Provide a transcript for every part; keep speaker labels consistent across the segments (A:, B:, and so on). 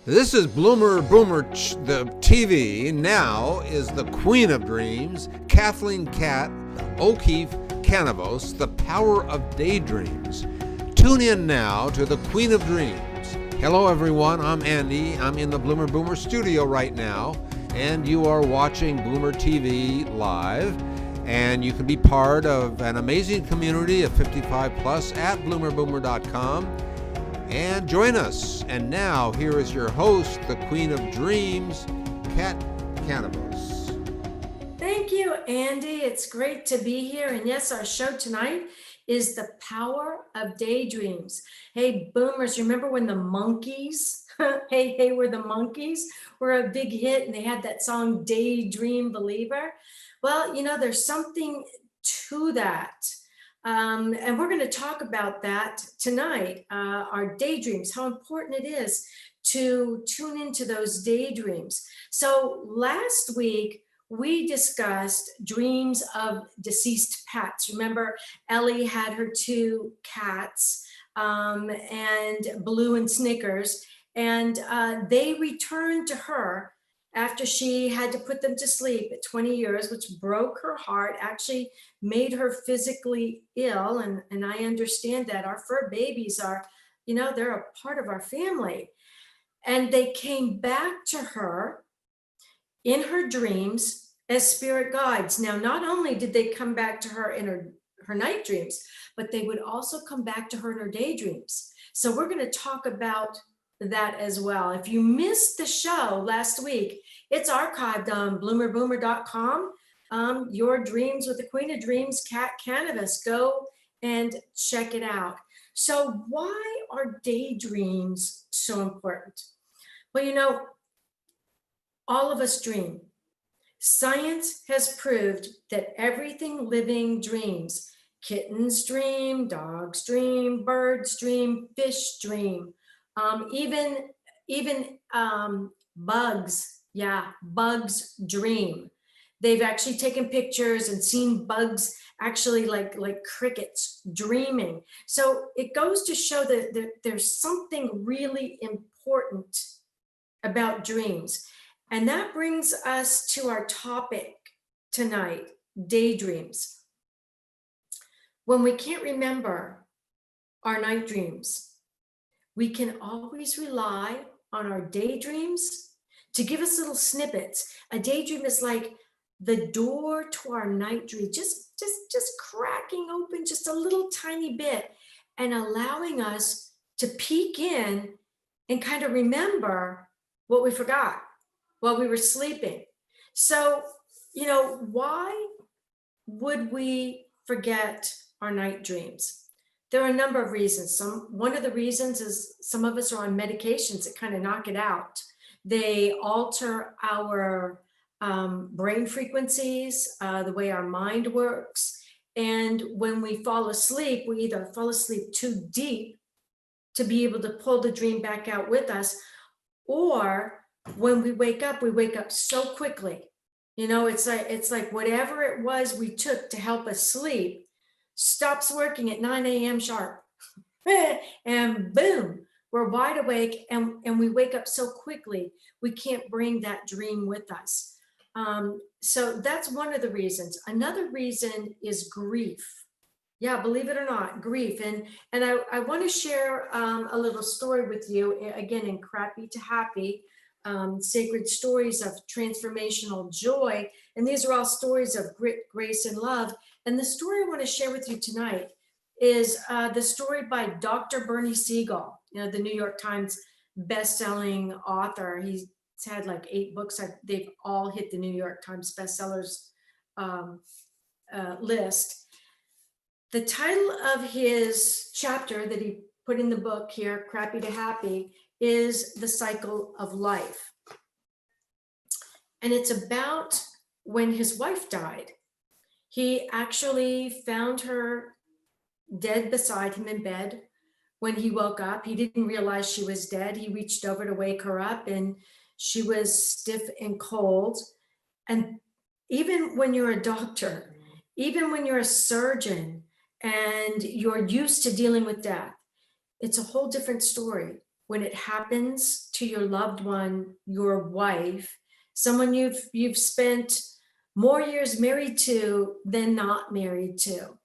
A: This is Bloomer Boomer, the TV. Now is the Queen of Dreams, Kathleen Cat O'Keefe Kanavos, the Power of Daydreams. Tune in now to the Queen of Dreams. Hello, everyone. I'm Andy. I'm in the Bloomer Boomer studio right now, and you are watching Boomer TV live. And you can be part of an amazing community of 55 plus at bloomerboomer.com. And join us. And now, here is your host, the Queen of Dreams, Kat Kanavos.
B: Thank you, Andy. It's great to be here. And yes, our show tonight is the Power of Daydreams. Hey, boomers, remember when the Monkees, hey, were the Monkees, were a big hit and they had that song, Daydream Believer? Well, you know, there's something to that. And we're going to talk about that tonight, our daydreams, how important it is to tune into those daydreams. So last week, we discussed dreams of deceased pets. Remember, Ellie had her two cats, and Blue and Snickers, and they returned to her after she had to put them to sleep at 20 years, which broke her heart, actually made her physically ill. And I understand that. Our fur babies are, you know, they're a part of our family. And they came back to her in her dreams as spirit guides. Now, not only did they come back to her in her night dreams, but they would also come back to her in her daydreams. So we're going to talk about that as well. If you missed the show last week, it's archived on bloomerboomer.com. Your Dreams with the Queen of Dreams, Kat Kanavos. Go and check it out. So why are daydreams so important? Well, you know, all of us dream. Science has proved that everything living dreams. Kittens dream, dogs dream, birds dream, fish dream. Even bugs, bugs dream. They've actually taken pictures and seen bugs actually like crickets dreaming. So it goes to show that there's something really important about dreams. And that brings us to our topic tonight, daydreams. When we can't remember our night dreams, we can always rely on our daydreams to give us little snippets. A daydream is like the door to our night dream, just cracking open just a little tiny bit and allowing us to peek in and kind of remember what we forgot while we were sleeping. So, you know, why would we forget our night dreams? There are a number of reasons. One of the reasons is some of us are on medications that kind of knock it out. They alter our brain frequencies, the way our mind works. And when we fall asleep, we either fall asleep too deep to be able to pull the dream back out with us, or when we wake up so quickly. You know, it's like whatever it was we took to help us sleep stops working at 9 a.m. sharp. And boom, we're wide awake and we wake up so quickly, we can't bring that dream with us. So that's one of the reasons. Another reason is grief. Yeah, believe it or not, grief. And I want to share a little story with you, again, in Crappy to Happy, sacred stories of transformational joy. And these are all stories of grit, grace, and love. And the story I want to share with you tonight is the story by Dr. Bernie Siegel, you know, the New York Times best-selling author. He's had like 8 books. They've all hit the New York Times bestsellers list. The title of his chapter that he put in the book here, Crappy to Happy, is The Cycle of Life. And it's about when his wife died. He actually found her dead beside him in bed. When he woke up, he didn't realize she was dead. He reached over to wake her up and she was stiff and cold. And even when you're a doctor, even when you're a surgeon and you're used to dealing with death, it's a whole different story when it happens to your loved one, your wife, someone you've spent more years married to than not married to,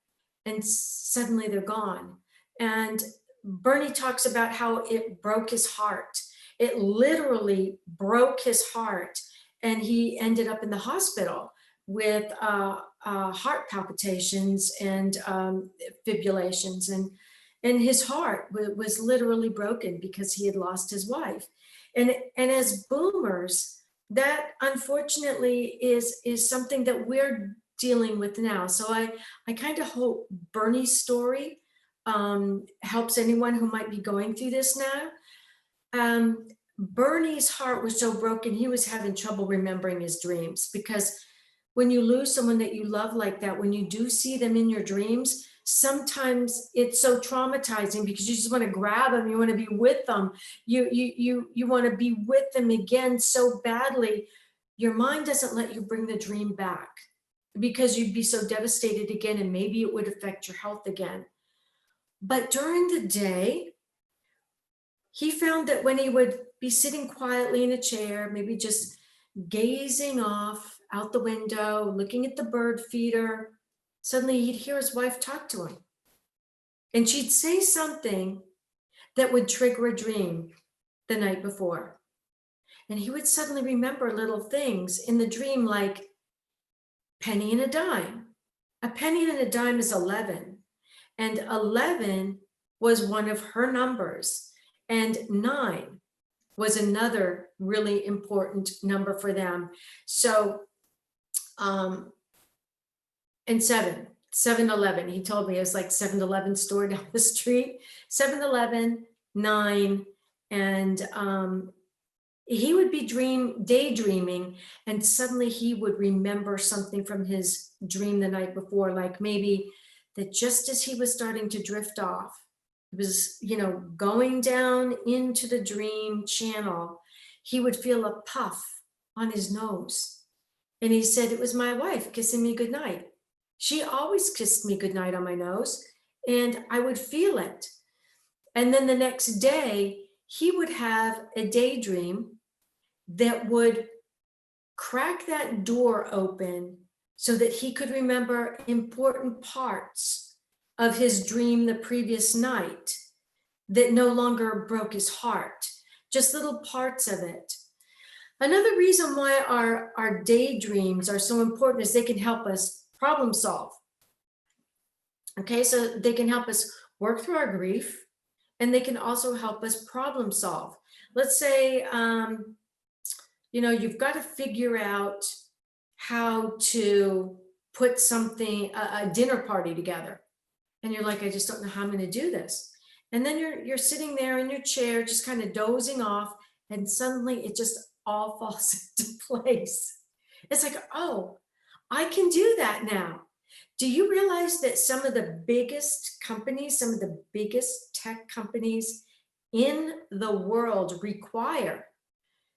B: and suddenly they're gone. And Bernie talks about how it broke his heart. It literally broke his heart, and he ended up in the hospital with heart palpitations and fibrillations, and his heart was literally broken because he had lost his wife. And as boomers, that unfortunately is something that we're dealing with now. So I kind of hope Bernie's story helps anyone who might be going through this now. Bernie's heart was so broken, he was having trouble remembering his dreams, because when you lose someone that you love like that, when you do see them in your dreams, sometimes it's so traumatizing because you just want to grab them, you want to be with them, you want to be with them again so badly. Your mind doesn't let you bring the dream back because you'd be so devastated again, and maybe it would affect your health again. But during the day, he found that when he would be sitting quietly in a chair, maybe just gazing off out the window, looking at the bird feeder, suddenly he'd hear his wife talk to him. And she'd say something that would trigger a dream the night before. And he would suddenly remember little things in the dream, like penny and a dime. A penny and a dime is 11. And 11 was one of her numbers. And 9 was another really important number for them. So, and 7-Eleven, he told me it was like 7-Eleven store down the street, 7-Eleven, 9, and he would be daydreaming, and suddenly he would remember something from his dream the night before, like maybe that just as he was starting to drift off, it was, going down into the dream channel, he would feel a puff on his nose. And he said, it was my wife kissing me goodnight. She always kissed me goodnight on my nose, and I would feel it. And then the next day, he would have a daydream that would crack that door open so that he could remember important parts of his dream the previous night that no longer broke his heart, just little parts of it. Another reason why our daydreams are so important is they can help us problem solve. Okay, so they can help us work through our grief, and they can also help us problem solve. Let's say, you've got to figure out how to put something, a dinner party together. And you're like, I just don't know how I'm going to do this. And then you're sitting there in your chair, just kind of dozing off, and suddenly it just all falls into place. It's like, oh, I can do that now. Do you realize that some of the biggest companies, some of the biggest tech companies in the world require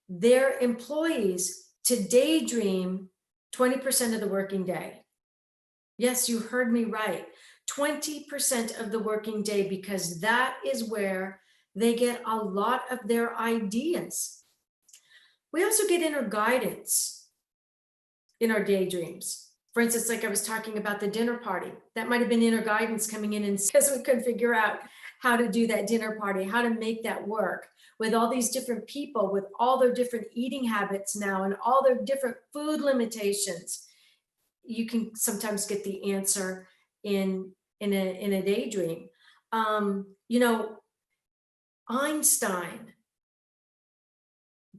B: their employees to daydream 20% of the working day? Yes, you heard me right. 20% of the working day, because that is where they get a lot of their ideas. We also get inner guidance in our daydreams. For instance, like I was talking about the dinner party, that might have been inner guidance coming in, and because we couldn't figure out how to do that dinner party, how to make that work with all these different people, with all their different eating habits now and all their different food limitations. You can sometimes get the answer in a daydream. Einstein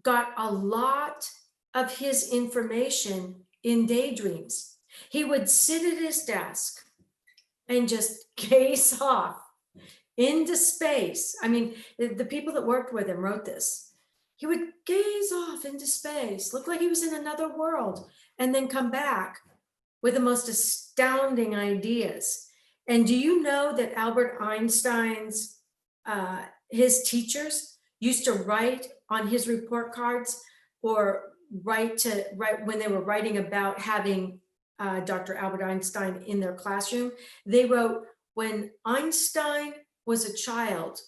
B: got a lot of his information in daydreams. He would sit at his desk and just gaze off into space. I mean, the people that worked with him wrote this. He would gaze off into space, look like he was in another world, and then come back with the most astounding ideas. And do you know that Albert Einstein's, his teachers used to write on his report cards, or write when they were writing about having Dr. Albert Einstein in their classroom, they wrote, when Einstein was a child,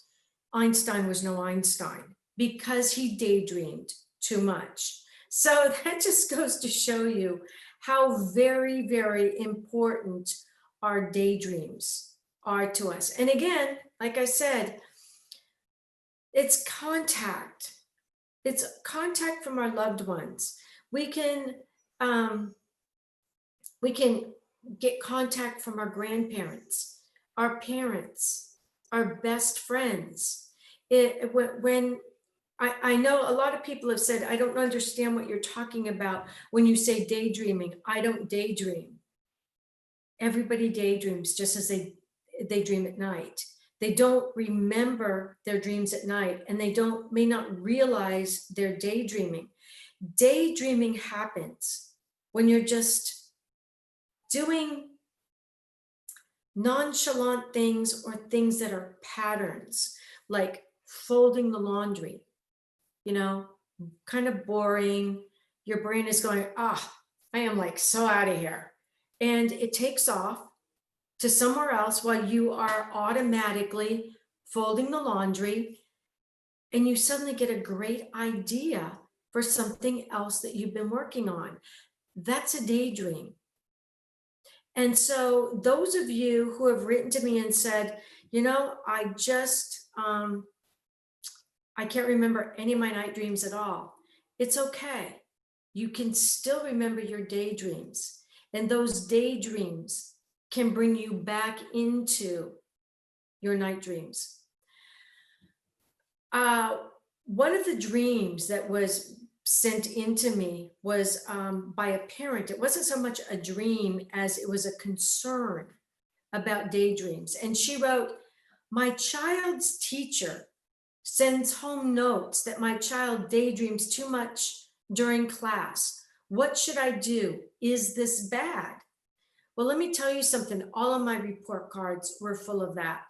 B: Einstein was no Einstein because he daydreamed too much. So that just goes to show you how very, very important our daydreams are to us. And again, like I said, it's contact. It's contact from our loved ones. We can um, we can get contact from our grandparents, our parents, our best friends. When I know a lot of people have said, I don't understand what you're talking about when you say daydreaming. I don't daydream. Everybody daydreams just as they dream at night. They don't remember their dreams at night, and they may not realize they're daydreaming. Daydreaming happens when you're just doing nonchalant things or things that are patterns, like folding the laundry, kind of boring. Your brain is going, I am like so out of here. And it takes off to somewhere else while you are automatically folding the laundry, and you suddenly get a great idea for something else that you've been working on. That's a daydream. And so those of you who have written to me and said, I just, I can't remember any of my night dreams at all. It's okay. You can still remember your daydreams, and those daydreams can bring you back into your night dreams. One of the dreams that was sent into me was by a parent. It wasn't so much a dream as it was a concern about daydreams. And she wrote, my child's teacher sends home notes that my child daydreams too much during class. What should I do? Is this bad? Well, let me tell you something. All of my report cards were full of that.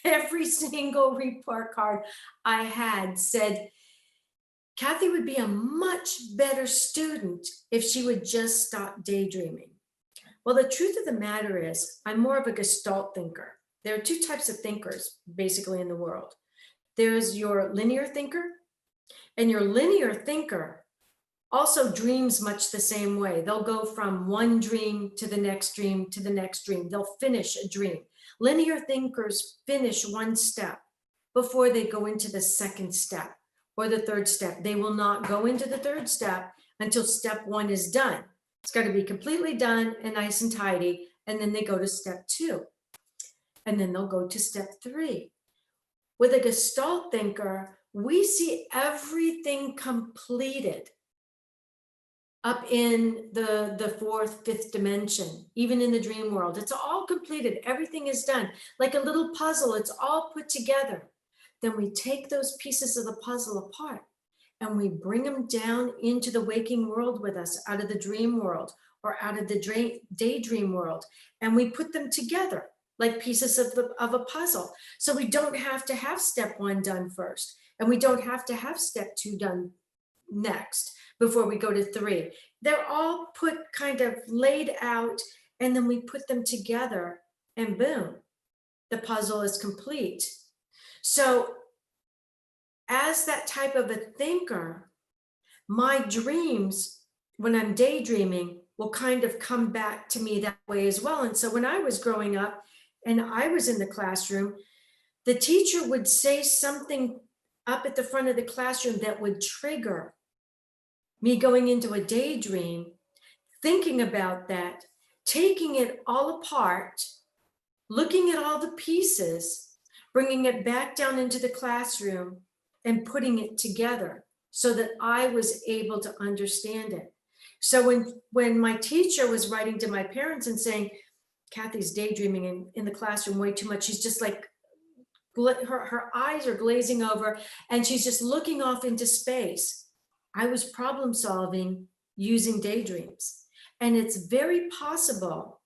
B: Every single report card I had said, Kathy would be a much better student if she would just stop daydreaming. Well, the truth of the matter is, I'm more of a gestalt thinker. There are two types of thinkers basically in the world. There's your linear thinker, and your linear thinker also dreams much the same way. They'll go from one dream to the next dream to the next dream. They'll finish a dream. Linear thinkers finish one step before they go into the second step or the third step. They will not go into the third step until step one is done. It's got to be completely done and nice and tidy. And then they go to step two. And then they'll go to step three. With a gestalt thinker, we see everything completed up in the fourth, fifth dimension, even in the dream world. It's all completed. Everything is done. Like a little puzzle, it's all put together. Then we take those pieces of the puzzle apart and we bring them down into the waking world with us, out of the dream world or out of the daydream world. And we put them together like pieces of a puzzle. So we don't have to have step one done first. And we don't have to have step two done next before we go to three. They're all put kind of laid out, and then we put them together and boom, the puzzle is complete. So as that type of a thinker, my dreams when I'm daydreaming will kind of come back to me that way as well. And so when I was growing up and I was in the classroom, the teacher would say something up at the front of the classroom that would trigger me going into a daydream, thinking about that, taking it all apart, looking at all the pieces, bringing it back down into the classroom and putting it together so that I was able to understand it. So when my teacher was writing to my parents and saying, Kathy's daydreaming in the classroom way too much, she's just like, her eyes are glazing over and she's just looking off into space. I was problem solving using daydreams. And it's very possible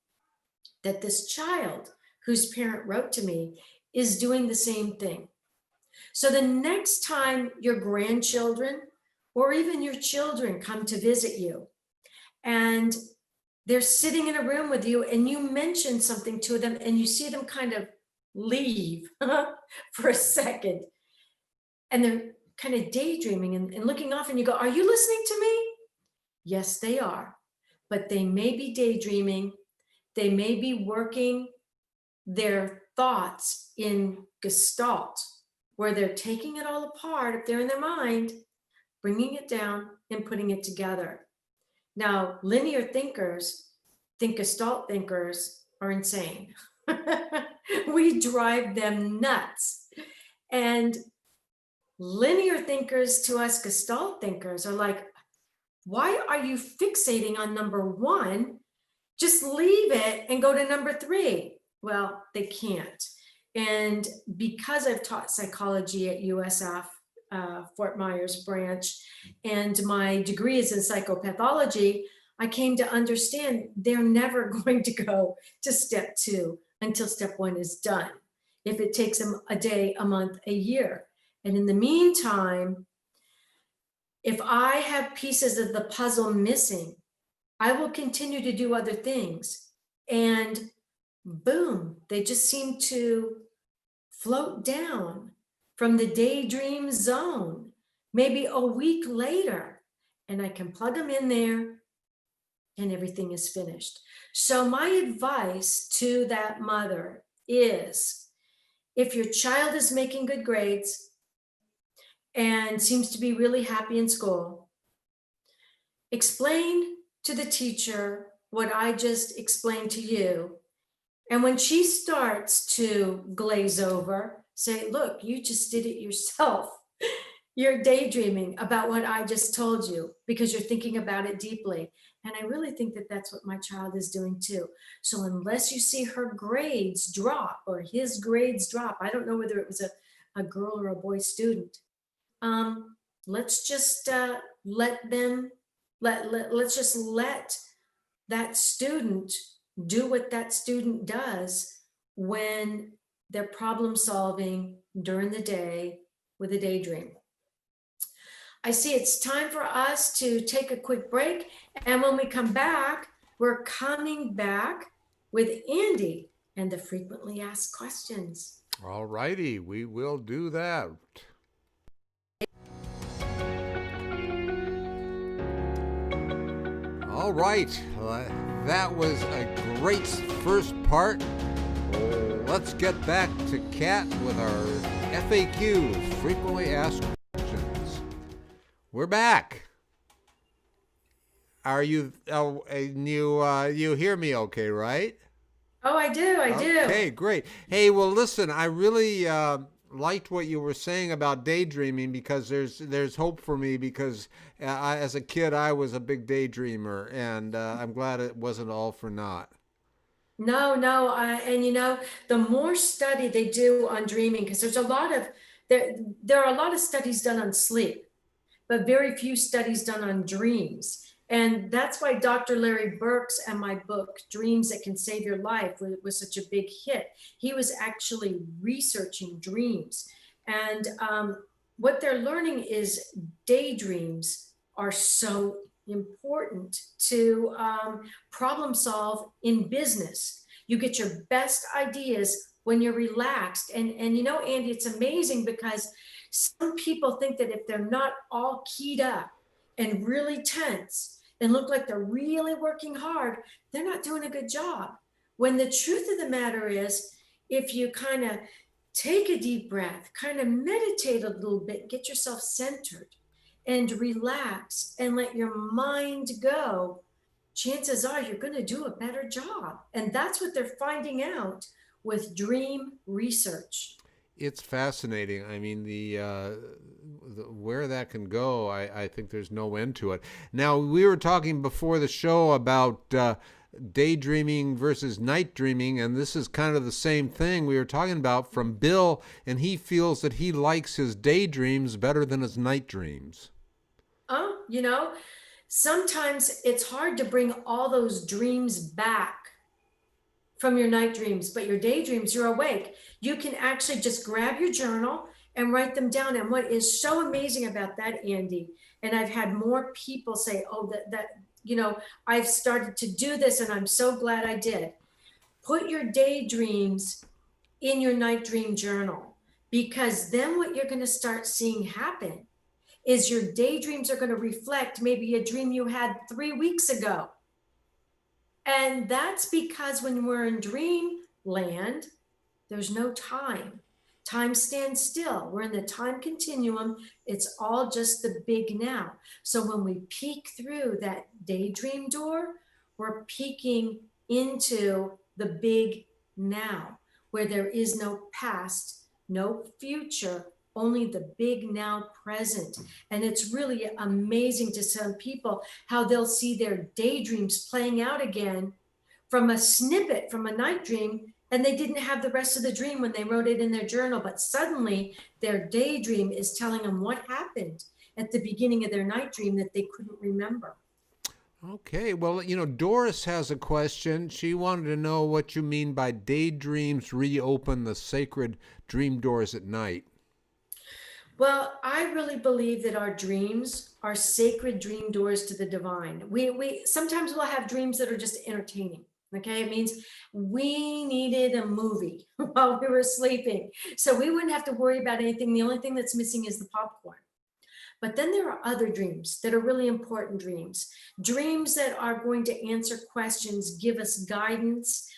B: that this child whose parent wrote to me is doing the same thing. So the next time your grandchildren or even your children come to visit you and they're sitting in a room with you and you mention something to them and you see them kind of leave for a second, and they're kind of daydreaming and looking off, and you go, are you listening to me? Yes, they are. But they may be daydreaming. They may be working their thoughts in gestalt, where they're taking it all apart if they're in their mind, bringing it down and putting it together. Now, linear thinkers think gestalt thinkers are insane. We drive them nuts. And linear thinkers to us gestalt thinkers are like, why are you fixating on number one? Just leave it and go to number three. Well, they can't. And because I've taught psychology at USF, Fort Myers branch, and my degree is in psychopathology, I came to understand they're never going to go to step two until step one is done. If it takes them a day, a month, a year. And in the meantime, if I have pieces of the puzzle missing, I will continue to do other things. And boom, they just seem to float down from the daydream zone, maybe a week later, and I can plug them in there and everything is finished. So my advice to that mother is, if your child is making good grades and seems to be really happy in school, explain to the teacher what I just explained to you. And when she starts to glaze over, say, look, you just did it yourself. You're daydreaming about what I just told you because you're thinking about it deeply. And I really think that that's what my child is doing too. So unless you see her grades drop or his grades drop, I don't know whether it was a girl or a boy student. Let's just let's just let that student do what that student does when they're problem solving during the day with a daydream. I see it's time for us to take a quick break. And when we come back, we're coming back with Andy and the frequently asked questions.
A: All righty, we will do that. All right, that was a great first part. Let's get back to Kat with our FAQ, frequently asked questions. We're back. Are you? You hear me okay, right?
B: Oh, I do.
A: Okay, great. Hey, well, listen, I really liked what you were saying about daydreaming, because there's hope for me, because as a kid I was a big daydreamer, and I'm glad it wasn't all for naught.
B: No, and the more study they do on dreaming, because there's a lot of there are a lot of studies done on sleep, but very few studies done on dreams. And that's why Dr. Larry Burks and my book, Dreams That Can Save Your Life, was such a big hit. He was actually researching dreams. And what they're learning is daydreams are so important to problem solve in business. You get your best ideas when you're relaxed. And Andy, it's amazing because some people think that if they're not all keyed up and really tense and look like they're really working hard, they're not doing a good job. When the truth of the matter is, if you kind of take a deep breath, kind of meditate a little bit, get yourself centered and relax and let your mind go, chances are you're going to do a better job. And that's what they're finding out with dream research.
A: It's fascinating. I mean, the where that can go, I think there's no end to it. Now, we were talking before the show about daydreaming versus night dreaming, and this is kind of the same thing we were talking about from Bill, and he feels that he likes his daydreams better than his night dreams.
B: Sometimes it's hard to bring all those dreams back from your night dreams, but your daydreams, you're awake. You can actually just grab your journal and write them down. And what is so amazing about that, Andy, and I've had more people say, oh, I've started to do this and I'm so glad I did. Put your daydreams in your night dream journal, because then what you're going to start seeing happen is your daydreams are going to reflect maybe a dream you had 3 weeks ago. And that's because when we're in dreamland, there's no time. Time stands still. We're in the time continuum. It's all just the big now. So when we peek through that daydream door, we're peeking into the big now, where there is no past, no future, only the big now present. And it's really amazing to some people how they'll see their daydreams playing out again from a snippet from a night dream, and they didn't have the rest of the dream when they wrote it in their journal, but suddenly their daydream is telling them what happened at the beginning of their night dream that they couldn't remember.
A: Okay, well, Doris has a question. She wanted to know what you mean by daydreams reopen the sacred dream doors at night.
B: Well, I really believe that our dreams are sacred dream doors to the divine. We sometimes we'll have dreams that are just entertaining. Okay, it means we needed a movie while we were sleeping, so we wouldn't have to worry about anything. The only thing that's missing is the popcorn. But then there are other dreams that are really important dreams, dreams that are going to answer questions, give us guidance,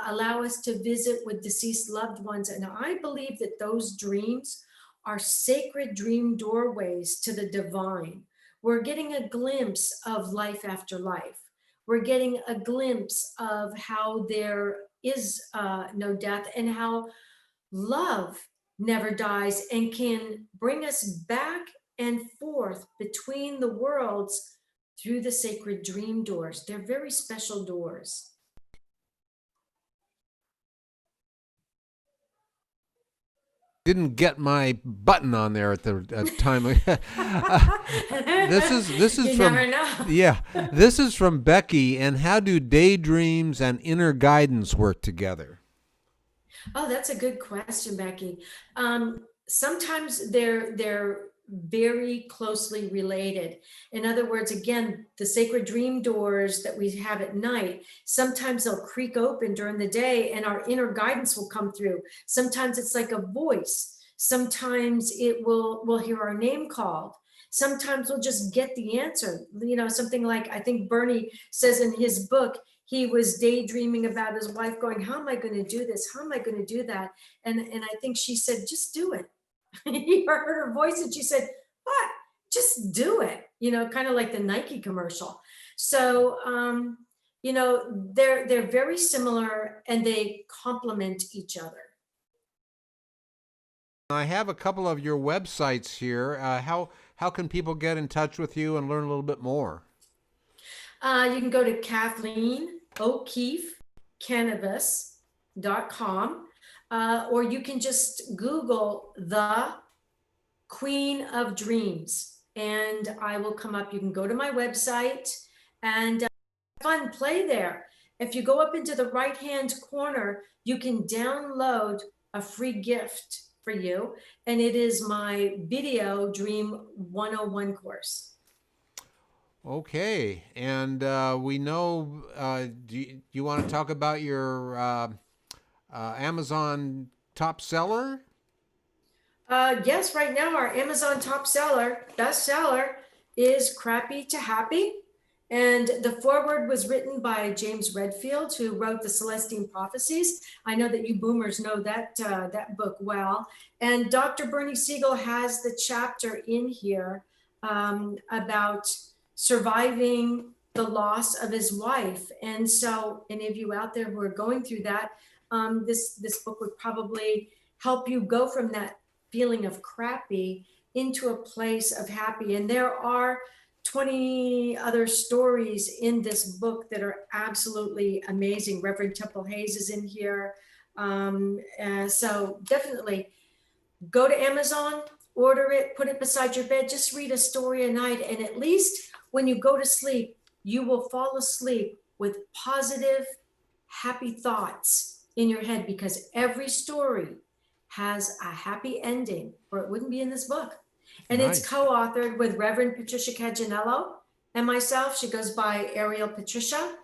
B: allow us to visit with deceased loved ones. And I believe that those dreams are sacred dream doorways to the divine. We're getting a glimpse of life after life. We're getting a glimpse of how there is no death, and how love never dies and can bring us back and forth between the worlds through the sacred dream doors. They're very special doors.
A: Didn't get my button on there at the time. This is
B: You
A: from
B: never know.
A: yeah. This is from Becky. And how do daydreams and inner guidance work together?
B: Oh, that's a good question, Becky. Sometimes they're very closely related. In other words, again, the sacred dream doors that we have at night, sometimes they'll creak open during the day and our inner guidance will come through. Sometimes it's like a voice. Sometimes we'll hear our name called. Sometimes we'll just get the answer. Something like, I think Bernie says in his book, he was daydreaming about his wife going, how am I going to do this? How am I going to do that? And I think she said, just do it. He heard her voice and she said, what? Just do it. Kind of like the Nike commercial. So, they're very similar and they complement each other.
A: I have a couple of your websites here. How can people get in touch with you and learn a little bit more?
B: You can go to Kathleen O'Keefe Kanavos.com, or you can just Google the Queen of Dreams and I will come up. You can go to my website and fun play there. If you go up into the right hand corner, you can download a free gift for you, and it is my video Dream 101 course.
A: Okay, and we know, do you want to talk about your Amazon top seller?
B: Yes, right now our Amazon top seller, bestseller, is Crappy to Happy. And the foreword was written by James Redfield, who wrote the Celestine Prophecies. I know that you boomers know that book well. And Dr. Bernie Siegel has the chapter in here about surviving the loss of his wife. And so any of you out there who are going through that, this book would probably help you go from that feeling of crappy into a place of happy. And there are 20 other stories in this book that are absolutely amazing. Reverend Temple Hayes is in here. So definitely go to Amazon, order it, put it beside your bed, just read a story a night. And at least when you go to sleep, you will fall asleep with positive, happy thoughts in your head, because every story has a happy ending, or it wouldn't be in this book. And
A: Nice.
B: It's co-authored with Reverend Patricia Caganello and myself. She goes by Ariel Patricia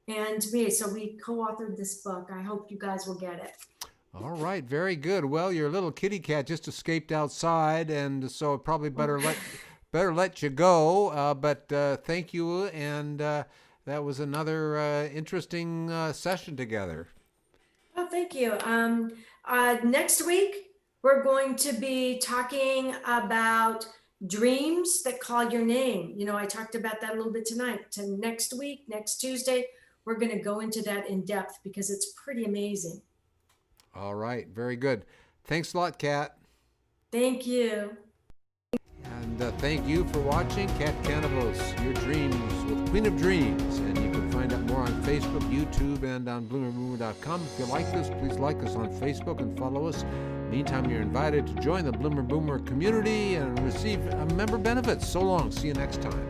B: and me. So we co-authored this book. I hope you guys will get it.
A: All right, very good. Well, your little kitty cat just escaped outside, and so probably better let you go. But thank you, and that was another interesting session together.
B: Oh, thank you. Next week, we're going to be talking about dreams that call your name. You know, I talked about that a little bit tonight. To next week, next Tuesday, we're going to go into that in depth because it's pretty amazing.
A: All right, very good. Thanks a lot, Kat.
B: Thank you.
A: And thank you for watching Kat Kanavos, Your Dreams with Queen of Dreams. And you can find out more on Facebook, YouTube, and on bloomerboomer.com. If you like this, please like us on Facebook and follow us. Meantime, you're invited to join the Bloomer Boomer community and receive member benefits. So long. See you next time.